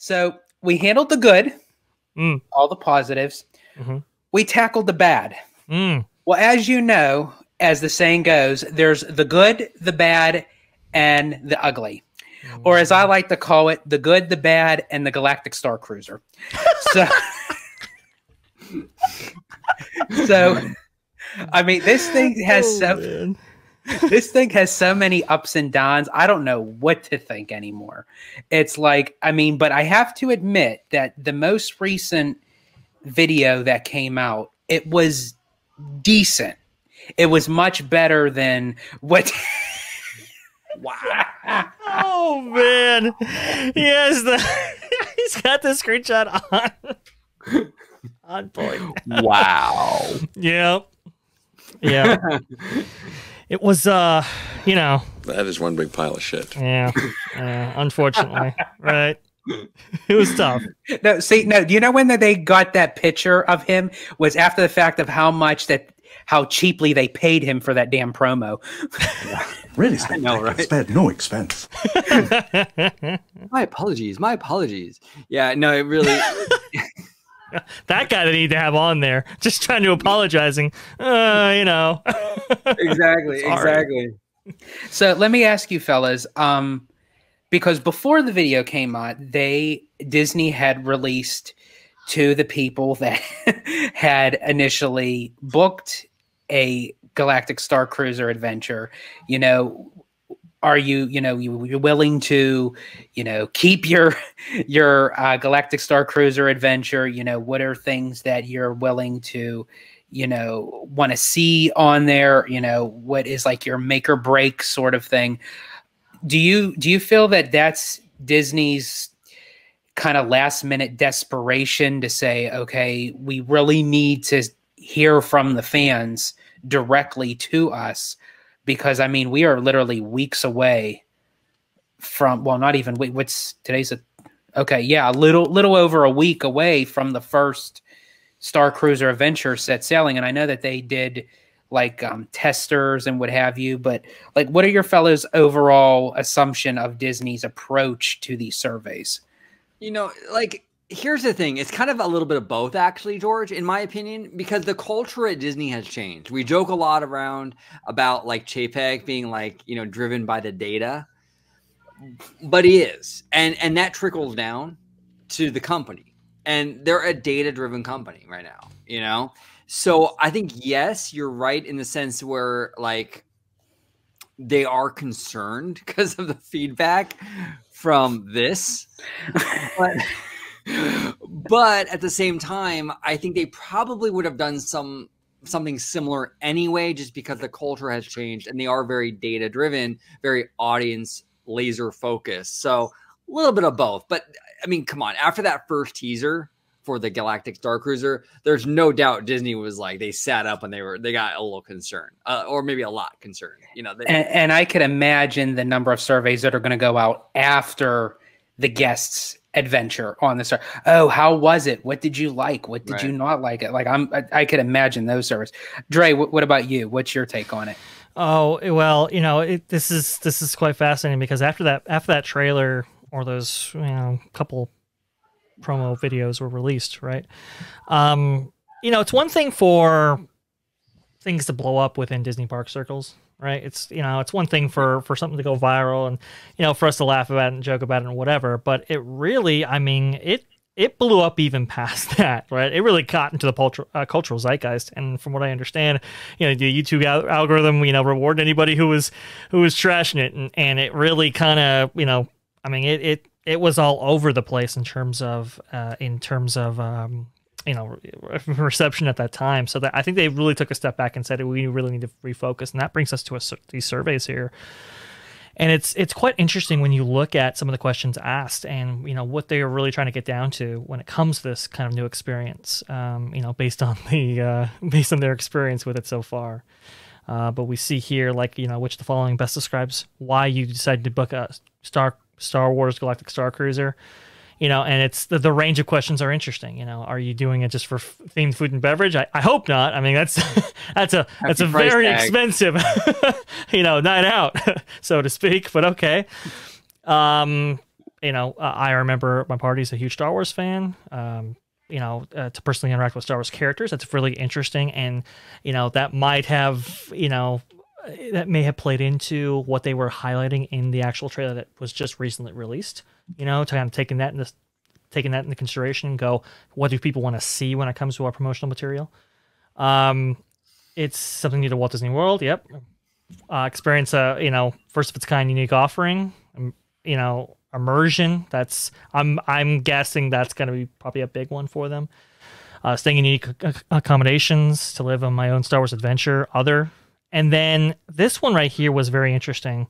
So we handled the good, Mm. all the positives. Mm-hmm. We tackled the bad. Mm. Well, as you know, as the saying goes, there's the good, the bad, and the ugly. Or as I like to call it, the good, the bad, and the Galactic Starcruiser. So, I mean, this thing has this thing has so many ups and downs. I don't know what to think anymore. It's like, I mean, but I have to admit that the most recent video that came out, it was decent. It was much better than what. Wow. Oh man. He's got the screenshot on point. Wow. Yeah. It was you know. That is one big pile of shit. Yeah. Unfortunately. Right. It was tough. No, see, no, do you know when they got that picture of him was after the fact of how cheaply they paid him for that damn promo. Yeah, really, I know, right? Spared no expense. My apologies. Yeah, no, it really. That guy they need to have on there, just trying to apologizing. You know. Exactly. So let me ask you, fellas, because before the video came out, Disney had released to the people that had initially booked a Galactic Starcruiser adventure, are you willing to, keep your Galactic Starcruiser adventure? What are things that you're willing to, want to see on there? What is like your make or break sort of thing? Do you feel that that's Disney's kind of last minute desperation to say, okay, we really need to hear from the fans directly to us? Because I mean, we are literally weeks away from, well, not even, wait, a little over a week away from the first Starcruiser adventure set sailing. And I know that they did like testers and what have you, but like, what are your fellows' overall assumption of Disney's approach to these surveys? Here's the thing. It's kind of a little bit of both, actually, George, in my opinion, because the culture at Disney has changed. We joke a lot around about like Chapek being like, driven by the data, but he is. And that trickles down to the company. And they're a data-driven company right now, So I think, yes, you're right in the sense where like they are concerned because of the feedback from this. But at the same time, I think they probably would have done something similar anyway, just because the culture has changed and they are very data driven, very audience laser focused. So a little bit of both. But I mean, come on, after that first teaser for the Galactic Starcruiser, there's no doubt Disney was like, they sat up and they got a little concerned, or maybe a lot concerned. And I could imagine the number of surveys that are going to go out after the guests' adventure on the star. Oh, how was it? What did you like? What did you not like it? Like I could imagine those surveys. Dre, what about you? What's your take on it? Oh, well, this is quite fascinating because after that trailer or those couple promo videos were released, right? It's one thing for things to blow up within Disney park circles, right? It's one thing for something to go viral and for us to laugh about it and joke about it and whatever, but it really, I mean, it blew up even past that, right? It really got into the cultural zeitgeist, and from what I understand, the YouTube algorithm, rewarded anybody who was trashing it, and it really kind of, I mean, it was all over the place in terms of reception at that time. So that I think they really took a step back and said we really need to refocus, and that brings us to these surveys here. And it's quite interesting when you look at some of the questions asked and what they are really trying to get down to when it comes to this kind of new experience. Based on their experience with it so far. But we see here, like which of the following best describes why you decided to book a Star Wars Galactic Starcruiser. And it's the range of questions are interesting. Are you doing it just for themed food and beverage? I hope not. I mean, that's a very expensive, night out, so to speak. But okay. I remember my party's a huge Star Wars fan. To personally interact with Star Wars characters, that's really interesting, and that might have that may have played into what they were highlighting in the actual trailer that was just recently released. To kind of taking that into consideration and go, what do people want to see when it comes to our promotional material? It's something new to Walt Disney World. Yep. Experience a first of its kind unique offering. Immersion. I'm guessing that's going to be probably a big one for them. Staying in unique accommodations to live on my own Star Wars adventure. And then this one right here was very interesting.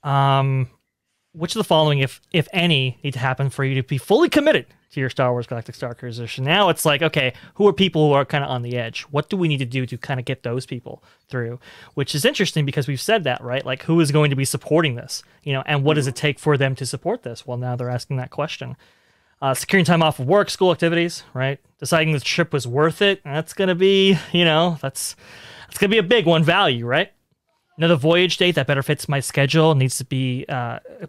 Which of the following, if any, need to happen for you to be fully committed to your Star Wars Galactic Starcruiser? So now it's like, okay, who are people who are kind of on the edge? What do we need to do to kind of get those people through? Which is interesting because we've said that, right? Like, who is going to be supporting this? And what does it take for them to support this? Well, now they're asking that question. Securing time off of work, school activities, right? Deciding the trip was worth it. That's going to be, that's going to be a big one. Value, right? Another voyage date that better fits my schedule needs to be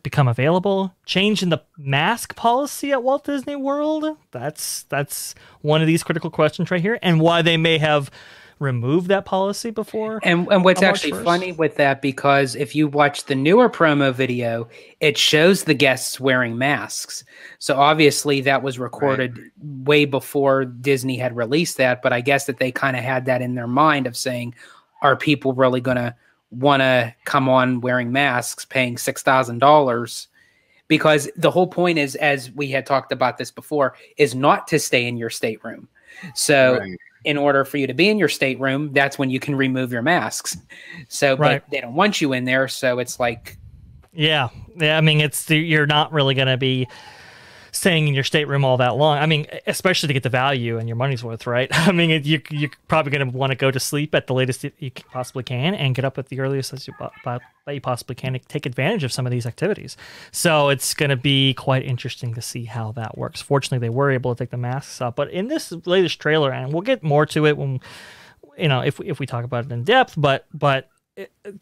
become available. Change in the mask policy at Walt Disney World. That's one of these critical questions right here, and why they may have removed that policy before. And what's actually funny with that, because if you watch the newer promo video, it shows the guests wearing masks. So obviously that was recorded way before Disney had released that. But I guess that they kind of had that in their mind of saying, are people really going to want to come on wearing masks, paying $6,000? Because the whole point is, as we had talked about this before, is not to stay in your stateroom. So in order for you to be in your stateroom, that's when you can remove your masks. So, but they don't want you in there. So it's like, yeah. I mean, you're not really going to be staying in your stateroom all that long. I mean, especially to get the value and your money's worth, right? I mean, you're probably going to want to go to sleep at the latest you possibly can and get up at the earliest that you possibly can to take advantage of some of these activities. So it's going to be quite interesting to see how that works. Fortunately, they were able to take the masks off. But in this latest trailer, and we'll get more to it when, if we talk about it in depth, but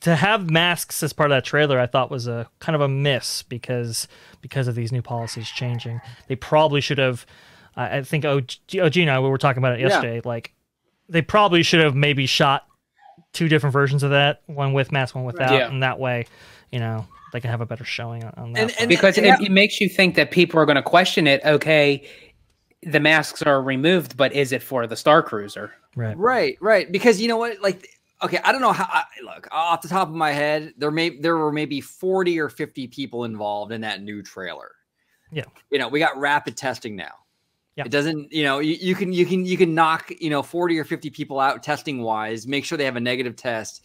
to have masks as part of that trailer, I thought was a kind of a miss because of these new policies changing. They probably should have. I think OG and I, we were talking about it yesterday. Like, they probably should have maybe shot two different versions of that, one with mask, one without, and that way, they can have a better showing on that. And because it makes you think that people are going to question it. Okay, the masks are removed, but is it for the Starcruiser? Right. Because you know what, like. Okay, I don't know how. Look, off the top of my head, there were maybe 40 or 50 people involved in that new trailer. Yeah, we got rapid testing now. Yeah, it doesn't. You can knock 40 or 50 people out testing wise. Make sure they have a negative test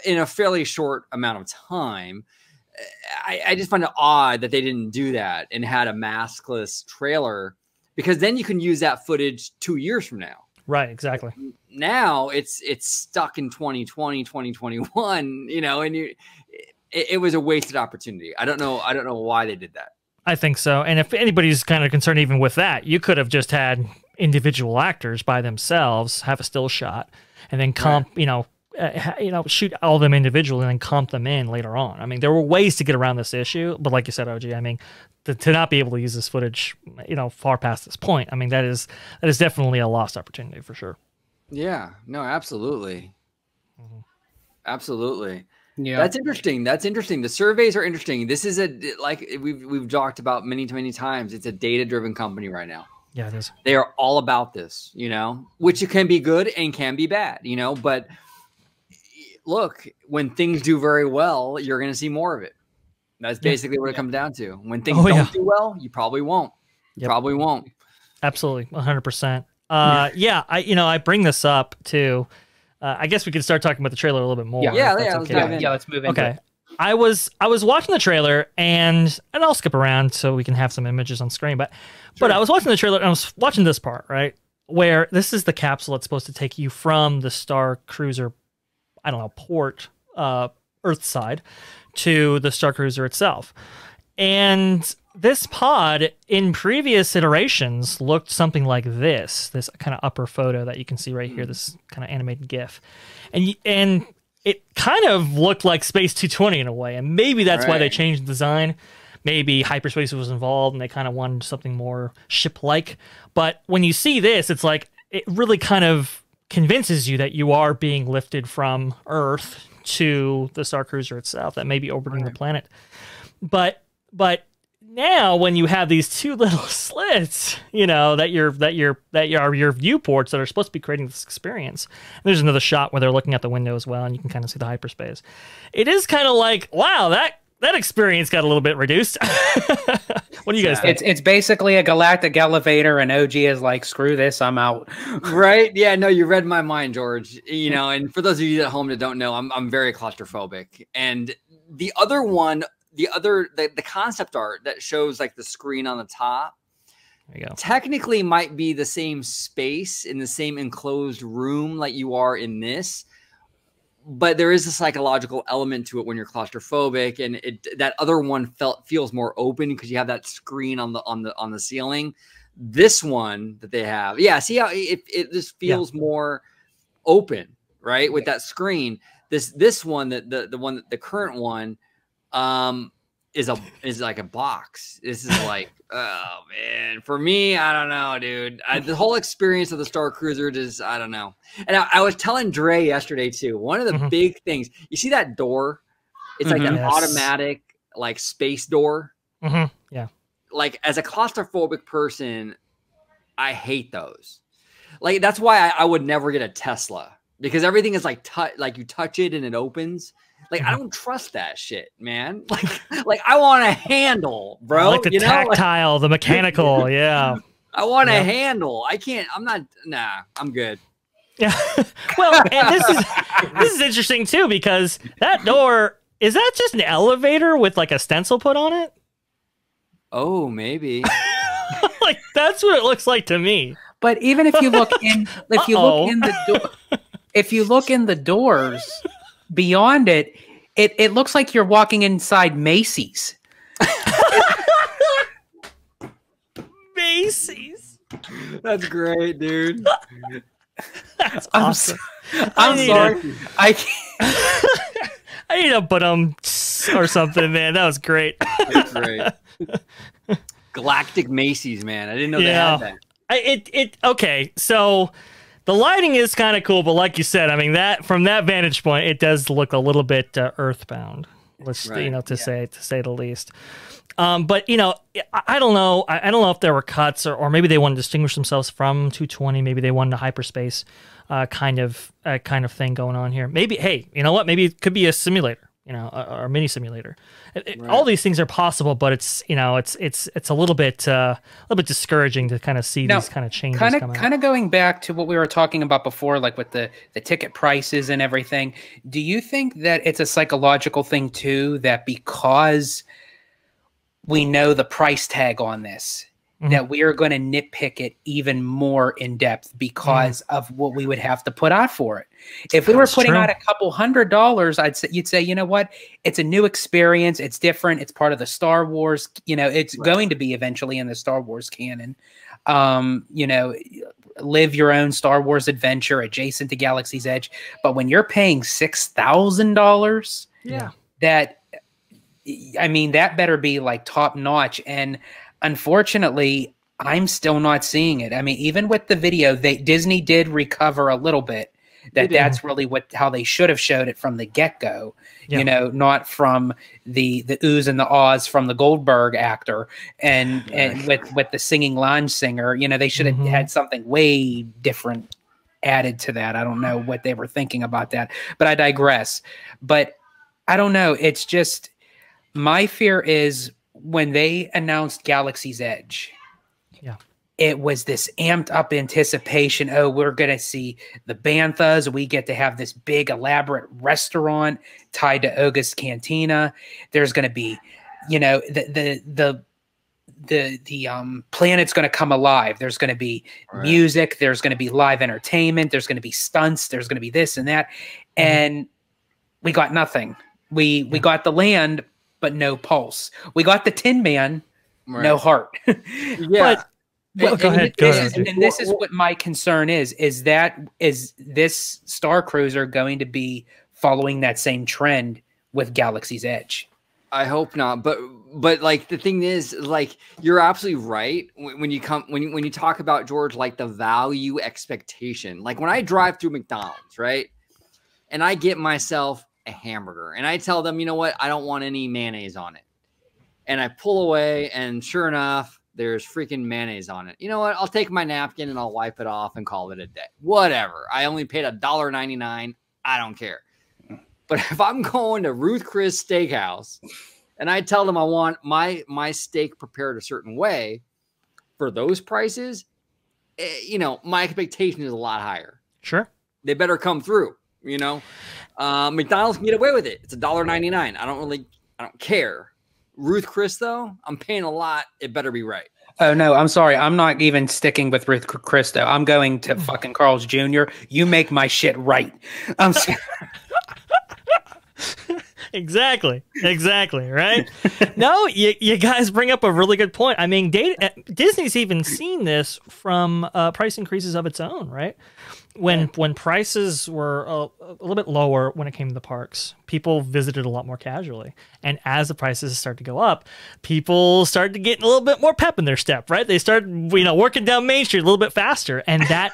in a fairly short amount of time. I just find it odd that they didn't do that and had a maskless trailer, because then you can use that footage 2 years from now. Right, exactly. Now it's stuck in 2020, 2021, and it was a wasted opportunity. I don't know why they did that. I think so. And if anybody's kind of concerned even with that, you could have just had individual actors by themselves have a still shot and then comp, shoot all of them individually and then comp them in later on. I mean, there were ways to get around this issue, but like you said, OG, I mean, to not be able to use this footage, far past this point, I mean, that is definitely a lost opportunity for sure. Yeah, no, absolutely. Absolutely. Yeah. That's interesting. The surveys are interesting. This is like we've talked about many times. It's a data-driven company right now. Yeah, it is. They are all about this, which can be good and can be bad, but look, when things do very well, you're going to see more of it. That's basically what it comes down to. When things don't do well, you probably won't. Probably won't. Absolutely. 100%. I bring this up too. I guess we could start talking about the trailer a little bit more. Let's move into it. I was watching the trailer and I'll skip around so we can have some images on screen, but I was watching the trailer and I was watching this part, right? Where this is the capsule that's supposed to take you from the Starcruiser, port, Earth side, to the Starcruiser itself. And this pod in previous iterations looked something like this kind of upper photo that you can see right here, this kind of animated GIF. And it kind of looked like Space 220 in a way. And maybe that's why they changed the design. maybe hyperspace was involved and they kind of wanted something more ship-like. But when you see this, it's like it really kind of convinces you that you are being lifted from Earth to the Starcruiser itself that may be orbiting the planet. But now when you have these two little slits, you know, that are your viewports that are supposed to be creating this experience. And there's another shot where they're looking out the window as well, and you can kind of see the hyperspace. It is kind of like, wow, that experience got a little bit reduced. What do you guys think? It's basically a galactic elevator, and OG is like, screw this, I'm out. Right? Yeah, no, you read my mind, George. You know, and for those of you at home that don't know, I'm very claustrophobic. And the other one, the concept art that shows like the screen on the top, there you go, technically might be the same space in the same enclosed room like you are in this, but there is a psychological element to it when you're claustrophobic, and that other one feels more open because you have that screen on the ceiling. This one that they have, yeah, see how it just feels more open, right? With that screen. This one, the current one, is like a box. This is like, oh man, for me, I don't know, dude. The whole experience of the Starcruiser just, I don't know. And I was telling Dre yesterday too, one of the big things, you see that door? It's like an automatic like space door. Yeah. Like as a claustrophobic person, I hate those. Like that's why I would never get a Tesla, because everything is like you touch it and it opens. Like I don't trust that shit, man. Like I want a handle, bro. I like the tactile, the mechanical. Yeah. I want a handle. I can't. I'm not. Nah. I'm good. Yeah. Well, and this is interesting too, because that door, is that just an elevator with like a stencil put on it? Oh, maybe. Like that's what it looks like to me. But even if you look in, if you look in the doors beyond it, it looks like you're walking inside Macy's. Macy's. That's great, dude. That's awesome. I'm sorry. I need a or something, man. That was great. It's great. Galactic Macy's, man. I didn't know they had that. Okay, so the lighting is kind of cool, but like you said, I mean, that from that vantage point, it does look a little bit earthbound. Let's say the least. But you know, I don't know. I don't know if there were cuts or maybe they want to distinguish themselves from 220. Maybe they wanted a hyperspace kind of thing going on here. Maybe, hey, you know what? Maybe it could be a simulator, you know, or a mini simulator. All these things are possible, but it's, you know, it's a little bit discouraging to kind of see these kind of changes. Kind of going back to what we were talking about before, like with the ticket prices and everything. Do you think that it's a psychological thing too, that because we know the price tag on this, that we are going to nitpick it even more in depth because of what we would have to put out for it? If we were putting out a couple $100s, you'd say, you know what? It's a new experience. It's different. It's part of the Star Wars. You know, it's going to be eventually in the Star Wars canon. You know, live your own Star Wars adventure adjacent to Galaxy's Edge. But when you're paying $6,000, that, I mean, that better be like top notch. And unfortunately, I'm still not seeing it. I mean, even with the video, Disney did recover a little bit. That's really how they should have showed it from the get-go. You know, not from the oohs and the ahs from the Goldberg actor and with the singing lounge singer. You know, they should have had something way different added to that. I don't know what they were thinking about that, but I digress. But I don't know. It's just, my fear is when they announced Galaxy's Edge, it was this amped up anticipation. Oh, we're going to see the Banthas. We get to have this big elaborate restaurant tied to Oga's Cantina. There's going to be, you know, the planet's going to come alive. There's going to be music. There's going to be live entertainment. There's going to be stunts. There's going to be this and that. And we got nothing. We got the land, but no pulse. We got the Tin Man, no heart. Well, go ahead. This is what my concern is this Starcruiser going to be following that same trend with Galaxy's Edge? I hope not. But like the thing is, like you're absolutely right when you talk about, George, like the value expectation. Like when I drive through McDonald's, right, and I get myself a hamburger, and I tell them, you know what, I don't want any mayonnaise on it, and I pull away, and sure enough, there's freaking mayonnaise on it. You know what? I'll take my napkin and I'll wipe it off and call it a day. Whatever. I only paid $1.99. I don't care. But if I'm going to Ruth Chris Steakhouse and I tell them I want my steak prepared a certain way for those prices, you know, my expectation is a lot higher. Sure. They better come through, you know. McDonald's can get away with it. It's $1.99. I don't care. Ruth Chris, though, I'm paying a lot. It better be right. Oh, no, I'm sorry. I'm not even sticking with Ruth Chris, though. I'm going to fucking Carl's Jr. You make my shit right. I'm sorry. Exactly, right? No, you guys bring up a really good point. I mean, Disney's even seen this from price increases of its own, right? When prices were a little bit lower when it came to the parks, people visited a lot more casually. And as the prices started to go up, people started to get a little bit more pep in their step, right? They started, working down Main Street a little bit faster. And that,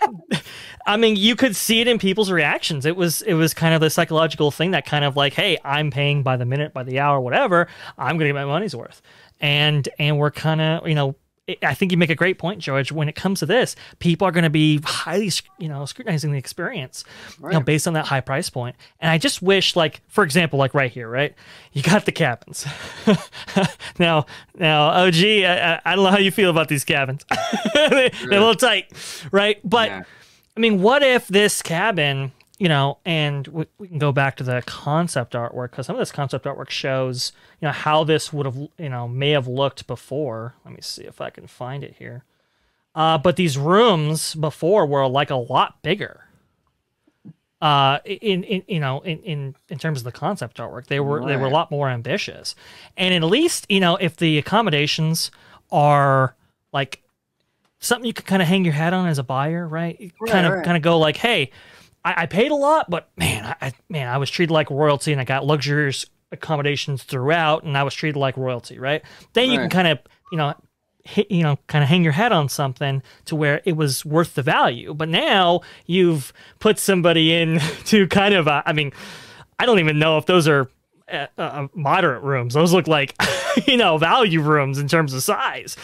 I mean, you could see it in people's reactions. It was kind of the psychological thing that kind of like, hey, I'm paying by the minute, by the hour, whatever. I'm going to get my money's worth. And we're kind of, I think you make a great point, George. When it comes to this, people are going to be highly, scrutinizing the experience, right, based on that high price point. And I just wish, like, for example, like right here, right? You got the cabins. now, OG, I don't know how you feel about these cabins. They're a little tight, right? But yeah. I mean, what if this cabin, and we can go back to the concept artwork, because some of this concept artwork shows, how this would have, may have looked before. Let me see if I can find it here. But these rooms before were like a lot bigger. In terms of the concept artwork, they were a lot more ambitious. And at least, if the accommodations are like something you could kind of hang your hat on as a buyer, right? Kind of go like, hey, I paid a lot, but man, I was treated like royalty, and I got luxurious accommodations throughout, and I was treated like royalty, right? Then you can kind of, kind of hang your hat on something to where it was worth the value. But now you've put somebody in to kind of, I mean, I don't even know if those are moderate rooms. Those look like, value rooms in terms of size.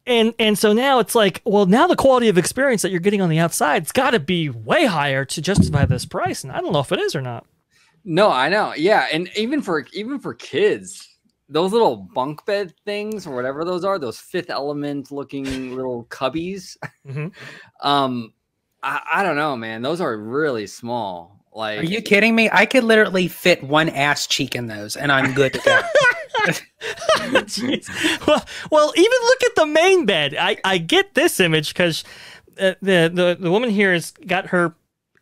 And so now it's like, well, now the quality of experience that you're getting on the outside, it's got to be way higher to justify this price. And I don't know if it is or not. No, I know. Yeah. And even for kids, those little bunk bed things or whatever those are, those Fifth Element looking little cubbies. Mm-hmm. I don't know, man. Those are really small. Like, are you kidding me? I could literally fit one ass cheek in those, and I'm good to go. well, even look at the main bed. I get this image because the woman here has got her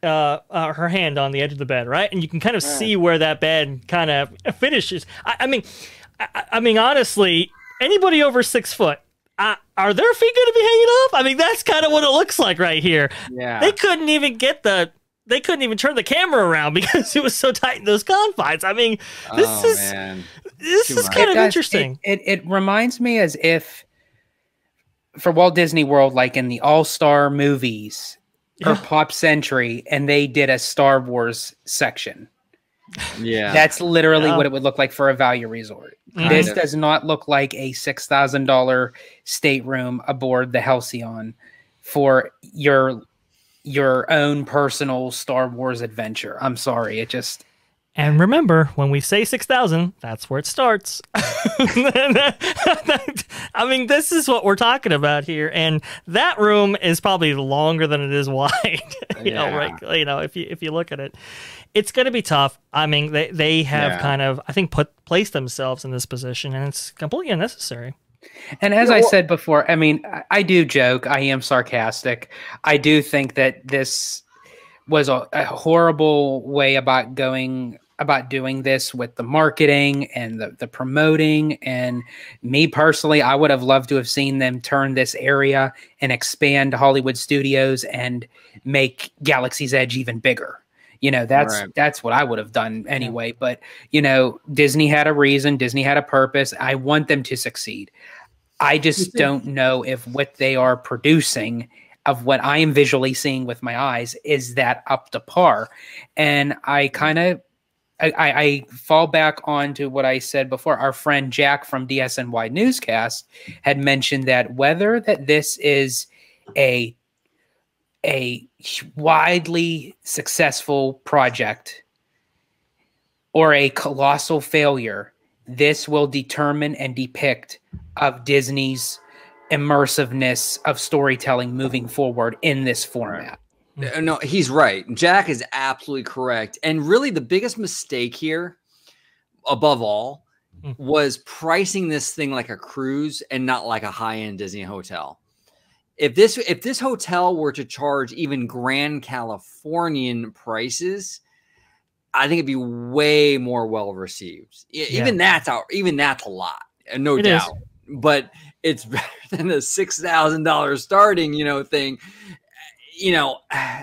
hand on the edge of the bed, right? And you can kind of see where that bed kind of finishes. I mean, honestly, anybody over 6 foot, are their feet going to be hanging off? I mean, that's kind of what it looks like right here. Yeah, they couldn't even turn the camera around because it was so tight in those confines. I mean, this is kind of interesting. It reminds me as if for Walt Disney World, like in the All-Star movies or Pop Century, and they did a Star Wars section. Yeah, that's literally what it would look like for a value resort. This does not look like a $6,000 stateroom aboard the Halcyon for your own personal Star Wars adventure. I'm sorry, it just. And remember, when we say 6,000, that's where it starts. I mean, this is what we're talking about here, and that room is probably longer than it is wide. If you look at it, it's going to be tough. I mean, they have kind of, I think, placed themselves in this position, and it's completely unnecessary. And as I said before, I mean, I do joke. I am sarcastic. I do think that this was a horrible way about doing this with the marketing and the promoting. And me personally, I would have loved to have seen them turn this area and expand Hollywood Studios and make Galaxy's Edge even bigger. That's what I would have done anyway. Yeah. But Disney had a reason, Disney had a purpose. I want them to succeed. I just don't know if what they are producing, of what I am visually seeing with my eyes, is that up to par. And I fall back onto what I said before. Our friend Jack from DSNY Newscast had mentioned that whether that this is a widely successful project or a colossal failure, this will determine and depict of Disney's immersiveness of storytelling moving forward in this format. No, he's right. Jack is absolutely correct. And really the biggest mistake here, above all, was pricing this thing like a cruise and not like a high-end Disney hotel. If this hotel were to charge even Grand Californian prices, I think it'd be way more well received. Even that's a lot, no doubt. But it's better than a $6,000 starting, thing.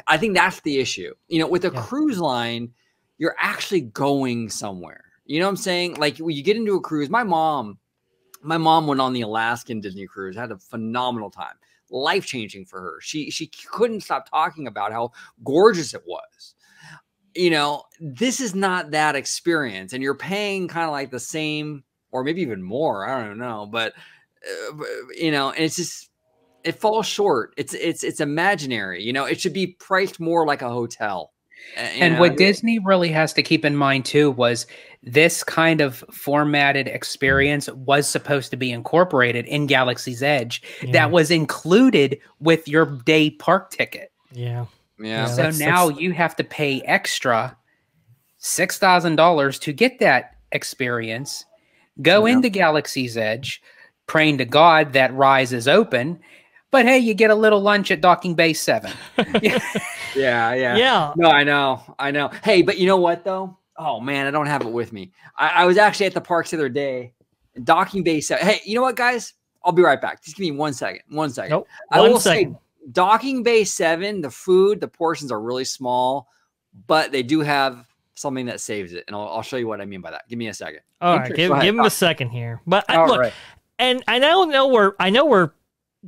I think that's the issue. With a cruise line, you're actually going somewhere. You know what I'm saying? Like when you get into a cruise, my mom went on the Alaskan Disney cruise, had a phenomenal time. Life-changing for her. She couldn't stop talking about how gorgeous it was. This is not that experience, and you're paying kind of like the same or maybe even more. I don't know, but and it's just, it falls short. It's imaginary. It should be priced more like a hotel. And what Disney really has to keep in mind too was this kind of formatted experience was supposed to be incorporated in Galaxy's Edge. That was included with your day park ticket. Yeah. So now you have to pay extra $6,000 to get that experience. Go into Galaxy's Edge, praying to God that Rise is open. But hey, you get a little lunch at Docking Bay 7. Yeah. No, I know. Hey, but you know what though? Oh man, I don't have it with me. I was actually at the parks the other day. Docking Bay 7. Hey, you know what, guys? I'll be right back. Just give me 1 second. 1 second. Nope. I will say Docking Bay 7, the food, the portions are really small, but they do have something that saves it. And I'll show you what I mean by that. Give me a second. All right, give him a second here. But look, and I know we're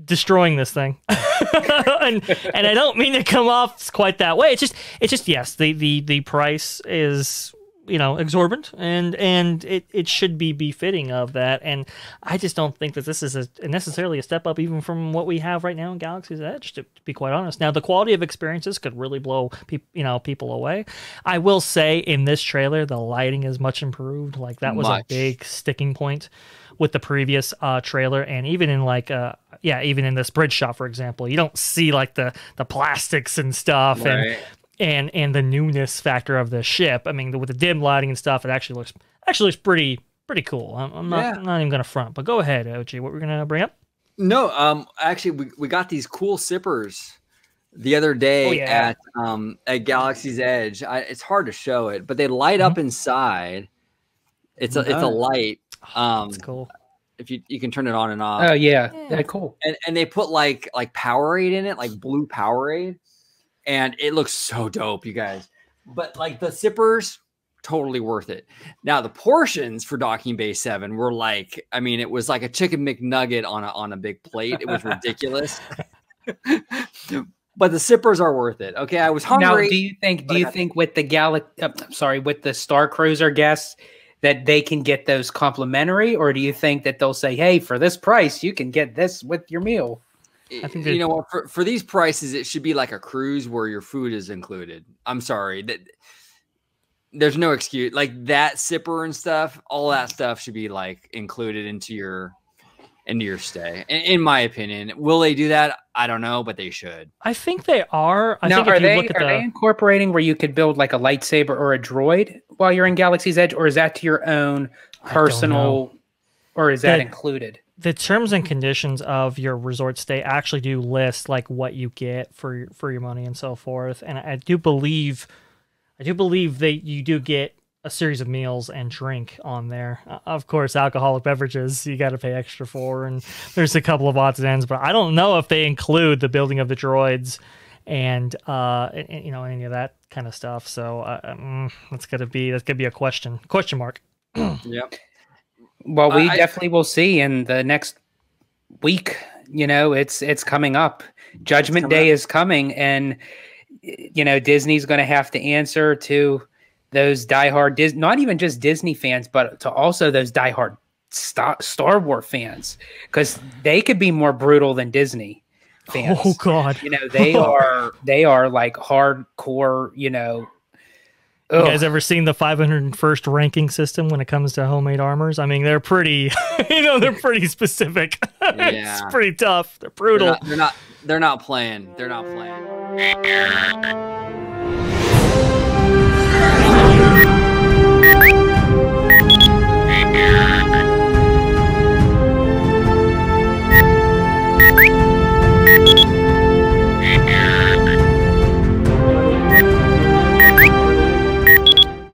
destroying this thing. and I don't mean to come off quite that way. It's just yes, the price is exorbitant, and it should be befitting of that. And I just don't think that this is necessarily a step up even from what we have right now in Galaxy's Edge, to be quite honest. Now the quality of experiences could really blow people away. I will say in this trailer the lighting is much improved. Like that was a big sticking point with the previous trailer, and even in even in this bridge shot, for example, you don't see like the plastics and stuff, right. and the newness factor of the ship. I mean, with the dim lighting and stuff, it actually looks pretty cool. I'm not even gonna front, but go ahead, OG. What we're gonna bring up? No, actually, we got these cool sippers the other day at Galaxy's Edge. It's hard to show it, but they light up inside. It's a light. That's cool. If you can turn it on and off. Oh yeah, cool. And they put like Powerade in it, like blue Powerade, and it looks so dope, you guys. But like the sippers, totally worth it. Now the portions for Docking Bay 7 were like, I mean, it was like a chicken McNugget on a big plate. It was ridiculous. But the sippers are worth it. Okay, I was hungry. Now, do you think with the with the Starcruiser guests that they can get those complimentary, or do you think that they'll say, hey, for this price, you can get this with your meal? I think you know what, for these prices, it should be like a cruise where your food is included. I'm sorry, there's no excuse. Like that sipper and stuff, all that stuff should be like included into your stay. In my opinion, will they do that? I don't know, but they should. I think they are. Are they incorporating where you could build like a lightsaber or a droid while you're in Galaxy's Edge, or is that to your own personal, or is that included? The terms and conditions of your resort stay actually do list like what you get for your money and so forth. And I do believe that you do get a series of meals and drink on there. Of course, alcoholic beverages you got to pay extra for, and there's a couple of odds and ends, but I don't know if they include the building of the droids and you know, any of that kind of stuff. So that's gonna be a question mark. Yep. Well, we definitely will see in the next week. You know, it's coming up. Judgment Day is coming, and you know, Disney's going to have to answer to those diehard not even just Disney fans, but to also those diehard Star Wars fans, because they could be more brutal than Disney fans. Oh God, you know, they are like hardcore. You know, you guys ever seen the 501st ranking system when it comes to homemade armors? I mean, they're pretty, you know, they're pretty specific. Yeah. It's pretty tough. They're brutal. They're not playing. They're not playing.